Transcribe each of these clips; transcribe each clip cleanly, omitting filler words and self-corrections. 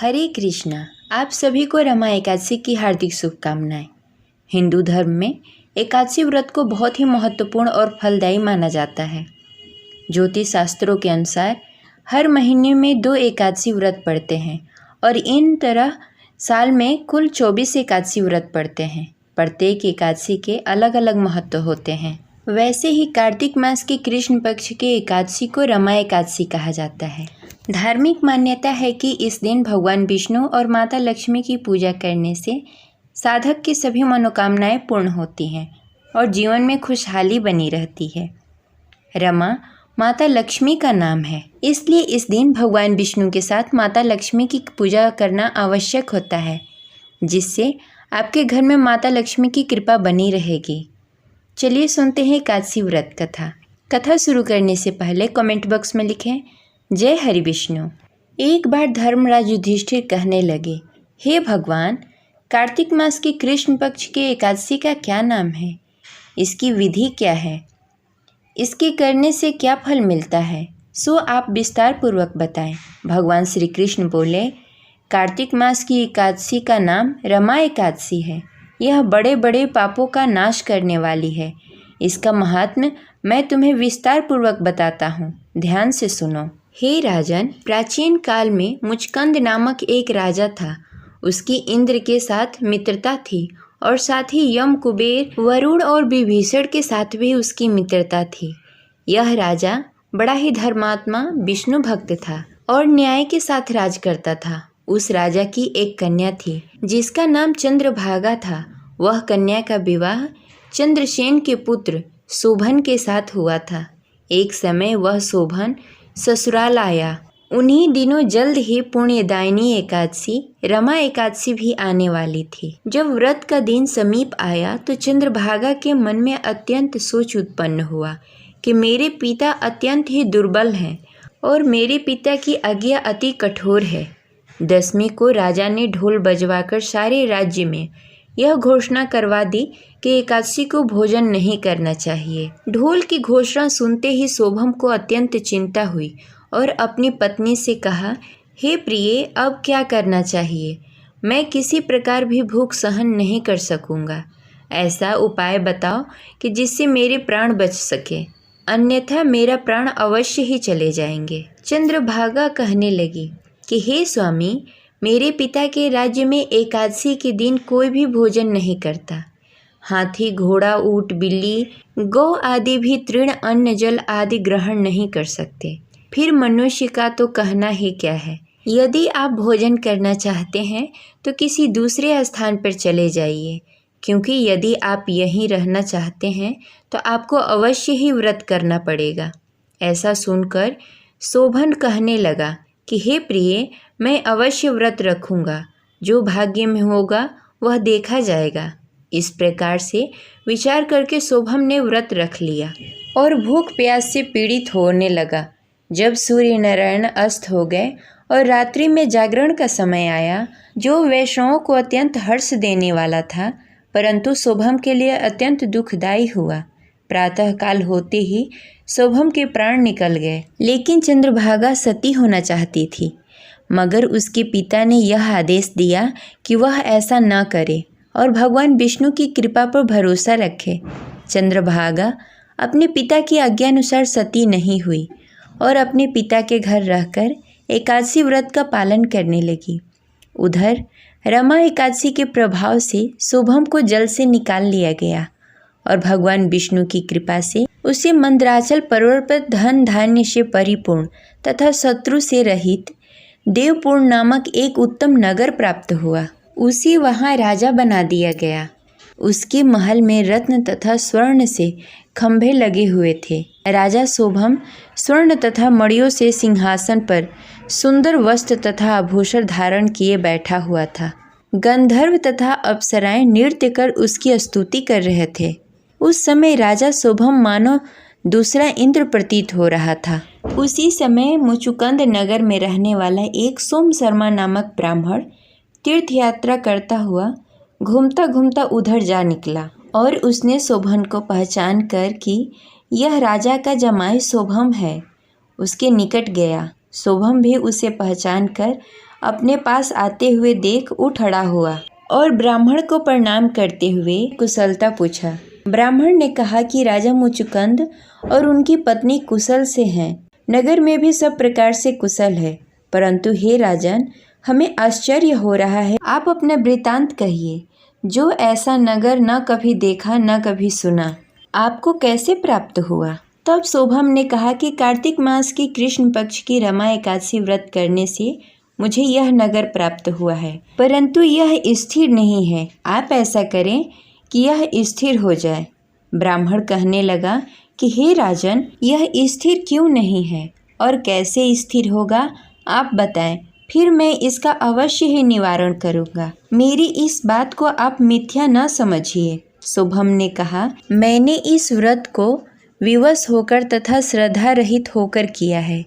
हरे कृष्णा। आप सभी को रमा एकादशी की हार्दिक शुभकामनाएं। हिंदू धर्म में एकादशी व्रत को बहुत ही महत्वपूर्ण और फलदायी माना जाता है। ज्योतिष शास्त्रों के अनुसार हर महीने में 2 एकादशी व्रत पड़ते हैं और इन तरह साल में कुल 24 एकादशी व्रत पड़ते हैं। प्रत्येक एकादशी के अलग अलग महत्व होते हैं। वैसे ही कार्तिक मास की कृष्ण पक्ष के एकादशी को रमा एकादशी कहा जाता है। धार्मिक मान्यता है कि इस दिन भगवान विष्णु और माता लक्ष्मी की पूजा करने से साधक की सभी मनोकामनाएं पूर्ण होती हैं और जीवन में खुशहाली बनी रहती है। रमा माता लक्ष्मी का नाम है, इसलिए इस दिन भगवान विष्णु के साथ माता लक्ष्मी की पूजा करना आवश्यक होता है, जिससे आपके घर में माता लक्ष्मी की कृपा बनी रहेगी। चलिए सुनते हैं एकादशी व्रत कथा। कथा शुरू करने से पहले कमेंट बॉक्स में लिखें जय हरि विष्णु। एक बार धर्मराज युधिष्ठिर कहने लगे, हे भगवान, कार्तिक मास की कृष्ण पक्ष के एकादशी का क्या नाम है? इसकी विधि क्या है? इसके करने से क्या फल मिलता है? सो आप विस्तार पूर्वक बताएं। भगवान श्री कृष्ण बोले, कार्तिक मास की एकादशी का नाम रमा एकादशी है। यह बड़े बड़े पापों का नाश करने वाली है। इसका महात्म्य मैं तुम्हें विस्तार पूर्वक बताता हूँ, ध्यान से सुनो। हे राजन, प्राचीन काल में मुचकंद नामक एक राजा था। उसकी इंद्र के साथ मित्रता थी और साथ ही यम, कुबेर, वरुण और विभीषण के साथ भी उसकी मित्रता थी। यह राजा बड़ा ही धर्मात्मा, विष्णु भक्त था और न्याय के साथ राज करता था। उस राजा की एक कन्या थी जिसका नाम चंद्रभागा था। वह कन्या का विवाह चंद्रसेन के पुत्र शोभन के साथ हुआ था। एक समय वह शोभन ससुराल आया। उन्हीं दिनों जल्द ही पुण्यदायिनी एकादशी रमा एकादशी भी आने वाली थी। जब व्रत का दिन समीप आया तो चंद्रभागा के मन में अत्यंत सोच उत्पन्न हुआ कि मेरे पिता अत्यंत ही दुर्बल हैं और मेरे पिता की आज्ञा अति कठोर है। 10वीं को राजा ने ढोल बजवाकर सारे राज्य में यह घोषणा करवा दी कि एकादशी को भोजन नहीं करना चाहिए। ढोल की घोषणा सुनते ही शोभम को अत्यंत चिंता हुई और अपनी पत्नी से कहा, हे प्रिय, अब क्या करना चाहिए? मैं किसी प्रकार भी भूख सहन नहीं कर सकूंगा। ऐसा उपाय बताओ कि जिससे मेरे प्राण बच सके, अन्यथा मेरा प्राण अवश्य ही चले जाएंगे। चंद्रभागा कहने लगी कि हे स्वामी, मेरे पिता के राज्य में एकादशी के दिन कोई भी भोजन नहीं करता। हाथी, घोड़ा, ऊंट, बिल्ली, गौ आदि भी तृण, अन्न, जल आदि ग्रहण नहीं कर सकते। फिर मनुष्य का तो कहना ही क्या है। यदि आप भोजन करना चाहते हैं तो किसी दूसरे स्थान पर चले जाइए, क्योंकि यदि आप यहीं रहना चाहते हैं तो आपको अवश्य ही व्रत करना पड़ेगा। ऐसा सुनकर शोभन कहने लगा कि हे प्रिय, मैं अवश्य व्रत रखूंगा। जो भाग्य में होगा वह देखा जाएगा। इस प्रकार से विचार करके शोभम ने व्रत रख लिया और भूख प्यास से पीड़ित होने लगा। जब सूर्य नारायण अस्त हो गए और रात्रि में जागरण का समय आया, जो वैष्णवों को अत्यंत हर्ष देने वाला था, परंतु शोभम के लिए अत्यंत दुखदायी हुआ। प्रातःकाल होते ही शोभम के प्राण निकल गए। लेकिन चंद्रभागा सती होना चाहती थी, मगर उसके पिता ने यह आदेश दिया कि वह ऐसा न करे और भगवान विष्णु की कृपा पर भरोसा रखे। चंद्रभागा अपने पिता की आज्ञानुसार सती नहीं हुई और अपने पिता के घर रहकर एकादशी व्रत का पालन करने लगी। उधर रमा एकादशी के प्रभाव से शोभम को जल से निकाल लिया गया और भगवान विष्णु की कृपा से उसे मंदराचल पर्वत पर धन धान्य से परिपूर्ण तथा शत्रु से रहित देवपुर नामक एक उत्तम नगर प्राप्त हुआ। उसे वहां राजा बना दिया गया। उसके महल में रत्न तथा स्वर्ण से खंभे लगे हुए थे। राजा शोभम स्वर्ण तथा मणियों से सिंहासन पर सुंदर वस्त्र तथा आभूषण धारण किए बैठा हुआ था। गंधर्व तथा अप्सराएं नृत्य कर उसकी स्तुति कर रहे थे। उस समय राजा शोभम मानो दूसरा इंद्र प्रतीत हो रहा था। उसी समय मुचुकंद नगर में रहने वाला एक सोम शर्मा नामक ब्राह्मण तीर्थ यात्रा करता हुआ घूमता घूमता उधर जा निकला और उसने शोभन को पहचान कर कि यह राजा का जमाई शोभम है, उसके निकट गया। शोभम भी उसे पहचान कर अपने पास आते हुए देख उठ खड़ा हुआ और ब्राह्मण को प्रणाम करते हुए कुशलता पूछा। ब्राह्मण ने कहा कि राजा मुचुकुंद और उनकी पत्नी कुशल से हैं। नगर में भी सब प्रकार से कुशल है, परंतु हे राजन, हमें आश्चर्य हो रहा है। आप अपना वृतांत कहिए, जो ऐसा नगर न कभी देखा न कभी सुना, आपको कैसे प्राप्त हुआ। तब शोभम ने कहा कि कार्तिक मास की कृष्ण पक्ष की रमा एकादशी व्रत करने से मुझे यह नगर प्राप्त हुआ है, परंतु यह स्थिर नहीं है। आप ऐसा करें कि यह स्थिर हो जाए। ब्राह्मण कहने लगा कि हे राजन, यह स्थिर क्यों नहीं है और कैसे स्थिर होगा, आप बताएं, फिर मैं इसका अवश्य ही निवारण करूंगा। मेरी इस बात को आप मिथ्या न समझिए। शुभम ने कहा, मैंने इस व्रत को विवश होकर तथा श्रद्धा रहित होकर किया है।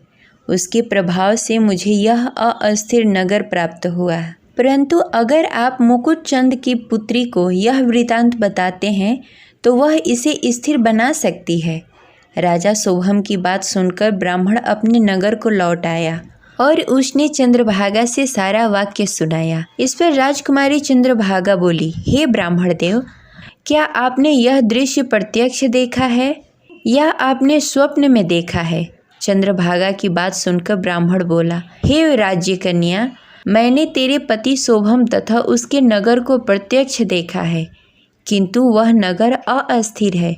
उसके प्रभाव से मुझे यह अस्थिर नगर प्राप्त हुआ है। परंतु अगर आप मुकुट चंद की पुत्री को यह वृतांत बताते हैं तो वह इसे स्थिर बना सकती है। राजा शुभम की बात सुनकर ब्राह्मण अपने नगर को लौट आया और उसने चंद्रभागा से सारा वाक्य सुनाया। इस पर राजकुमारी चंद्रभागा बोली, हे ब्राह्मण देव, क्या आपने यह दृश्य प्रत्यक्ष देखा है या आपने स्वप्न में देखा है। चंद्रभागा की बात सुनकर ब्राह्मण बोला, हे राज्य कन्या, मैंने तेरे पति शोभम तथा उसके नगर को प्रत्यक्ष देखा है, किंतु वह नगर अस्थिर है।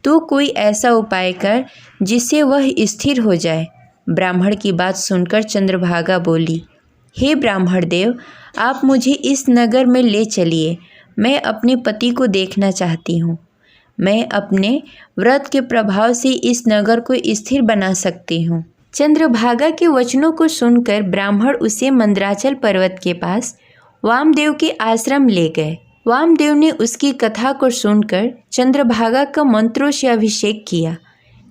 तू कोई ऐसा उपाय कर जिससे वह स्थिर हो जाए। ब्राह्मण की बात सुनकर चंद्रभागा बोली, हे ब्राह्मण देव, आप मुझे इस नगर में ले चलिए। मैं अपने पति को देखना चाहती हूँ। मैं अपने व्रत के प्रभाव से इस नगर को स्थिर बना सकती हूँ। चंद्रभागा के वचनों को सुनकर ब्राह्मण उसे मंदराचल पर्वत के पास वामदेव के आश्रम ले गए। वामदेव ने उसकी कथा को सुनकर चंद्रभागा का मंत्रों से अभिषेक किया।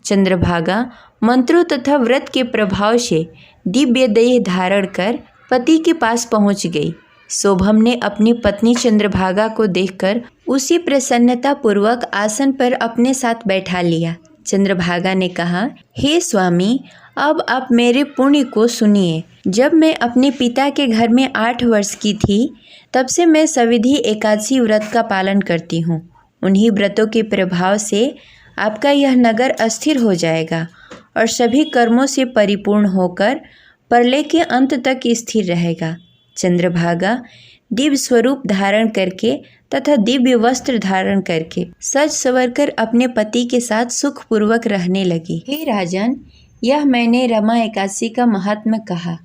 चंद्रभागा मंत्रों तथा व्रत के प्रभाव से दिव्य देह धारण कर पति के पास पहुंच गई। शोभम ने अपनी पत्नी चंद्रभागा को देखकर उसे प्रसन्नता पूर्वक आसन पर अपने साथ बैठा लिया। चंद्रभागा ने कहा, हे स्वामी, अब आप मेरे पुण्य को सुनिए। जब मैं अपने पिता के घर में 8 वर्ष की थी, तब से मैं सविधि एकादशी व्रत का पालन करती हूँ। उन्हीं व्रतों के प्रभाव से आपका यह नगर अस्थिर हो जाएगा और सभी कर्मों से परिपूर्ण होकर प्रलय के अंत तक स्थिर रहेगा। चंद्रभागा दिव्य स्वरूप धारण करके तथा दिव्य वस्त्र धारण करके सज संवर कर अपने पति के साथ सुखपूर्वक रहने लगी। हे राजन, यह मैंने रमा एकादशी का महात्म्य कहा।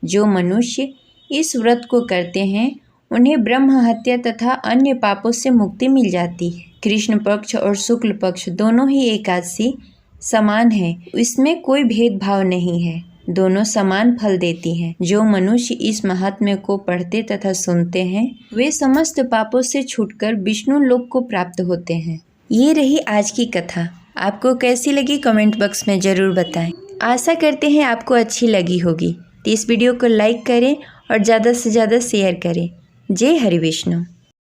जो मनुष्य इस व्रत को करते हैं उन्हें ब्रह्म हत्या तथा अन्य पापों से मुक्ति मिल जाती है। कृष्ण पक्ष और शुक्ल पक्ष दोनों ही एकादशी समान है, इसमें कोई भेदभाव नहीं है, दोनों समान फल देती हैं। जो मनुष्य इस महात्म्य को पढ़ते तथा सुनते हैं वे समस्त पापों से छूटकर विष्णु लोक को प्राप्त होते हैं। ये रही आज की कथा। आपको कैसी लगी कमेंट बॉक्स में ज़रूर बताएं। आशा करते हैं आपको अच्छी लगी होगी। तो इस वीडियो को लाइक करें और ज़्यादा से ज़्यादा शेयर करें। जय हरि विष्णु।